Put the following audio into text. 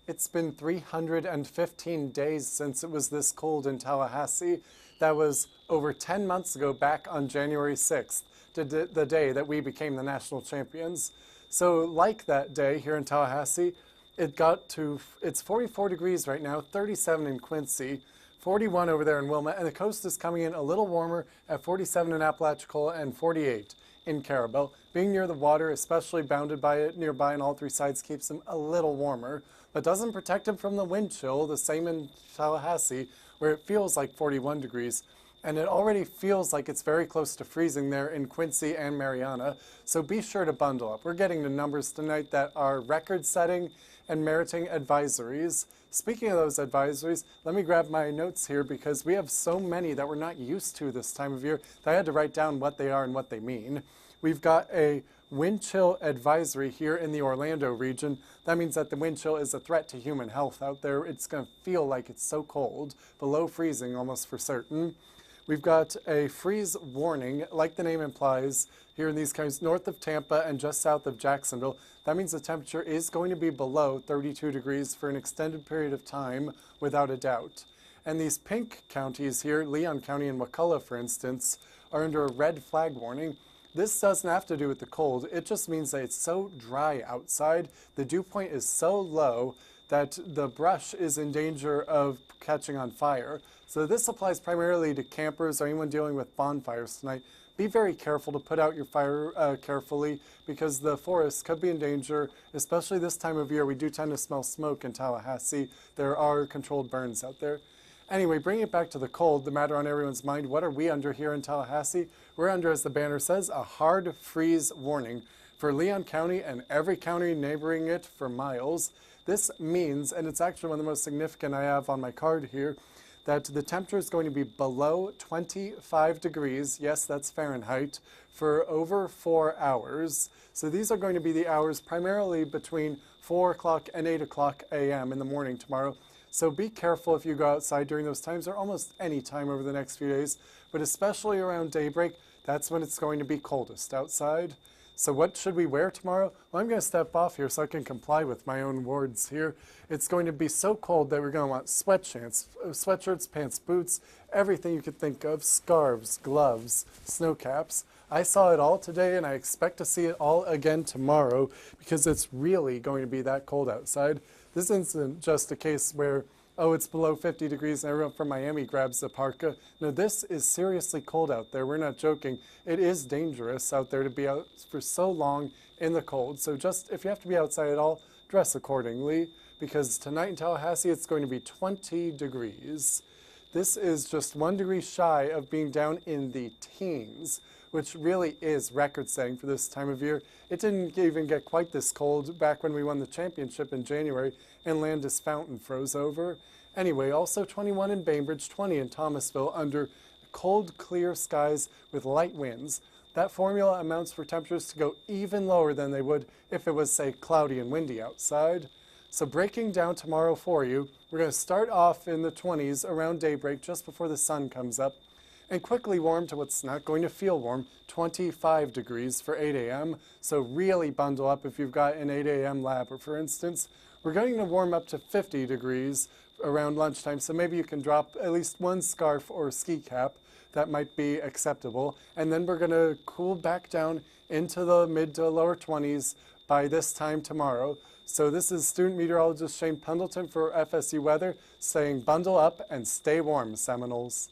It's been 315 days since it was this cold in Tallahassee. That was over 10 months ago, back on January 6th, the day that we became the national champions. So like that day here in Tallahassee, it's 44 degrees right now, 37 in Quincy, 41 over there in Wilmette, and the coast is coming in a little warmer at 47 in Apalachicola and 48 in Caribou. Being near the water, especially bounded by it nearby on all three sides, keeps them a little warmer, but doesn't protect them from the wind chill, the same in Tallahassee, where it feels like 41 degrees. And it already feels like it's very close to freezing there in Quincy and Mariana, so be sure to bundle up. We're getting to numbers tonight that are record-setting and meriting advisories. Speaking of those advisories, let me grab my notes here because we have so many that we're not used to this time of year that I had to write down what they are and what they mean. We've got a wind chill advisory here in the Orlando region. That means that the wind chill is a threat to human health out there. It's going to feel like it's so cold, below freezing almost for certain. We've got a freeze warning, like the name implies, here in these counties north of Tampa and just south of Jacksonville. That means the temperature is going to be below 32 degrees for an extended period of time, without a doubt. And these pink counties here, Leon County and Wakulla, for instance, are under a red flag warning. This doesn't have to do with the cold. It just means that it's so dry outside. The dew point is so low that the brush is in danger of catching on fire. So this applies primarily to campers or anyone dealing with bonfires tonight. Be very careful to put out your fire carefully because the forest could be in danger, especially this time of year. We do tend to smell smoke in Tallahassee. There are controlled burns out there. Anyway, bringing it back to the cold, the matter on everyone's mind, what are we under here in Tallahassee? We're under, as the banner says, a hard freeze warning for Leon County and every county neighboring it for miles. This means, and it's actually one of the most significant I have on my card here, that the temperature is going to be below 25 degrees, yes, that's Fahrenheit, for over 4 hours. So these are going to be the hours primarily between 4 o'clock and 8 o'clock a.m. in the morning tomorrow. So be careful if you go outside during those times, or almost any time over the next few days, but especially around daybreak, that's when it's going to be coldest outside. So what should we wear tomorrow? Well, I'm going to step off here so I can comply with my own words here. It's going to be so cold that we're going to want sweatshirts, pants, boots, everything you could think of, scarves, gloves, snow caps. I saw it all today and I expect to see it all again tomorrow because it's really going to be that cold outside. This isn't just a case where, oh, it's below 50 degrees and everyone from Miami grabs a parka. No, this is seriously cold out there. We're not joking. It is dangerous out there to be out for so long in the cold. So just, if you have to be outside at all, dress accordingly because tonight in Tallahassee, it's going to be 20 degrees. This is just 1 degree shy of being down in the teens, which really is record-setting for this time of year. It didn't even get quite this cold back when we won the championship in January and Landis Fountain froze over. Anyway, also 21 in Bainbridge, 20 in Thomasville under cold, clear skies with light winds. That formula amounts for temperatures to go even lower than they would if it was, say, cloudy and windy outside. So breaking down tomorrow for you, we're going to start off in the 20s around daybreak, just before the sun comes up, and quickly warm to what's not going to feel warm, 25 degrees for 8 a.m. So really bundle up if you've got an 8 a.m. lab, for instance. We're going to warm up to 50 degrees around lunchtime, so maybe you can drop at least one scarf or ski cap. That might be acceptable. And then we're going to cool back down into the mid to lower 20s by this time tomorrow. So this is student meteorologist Shane Pendleton for FSU Weather saying bundle up and stay warm, Seminoles.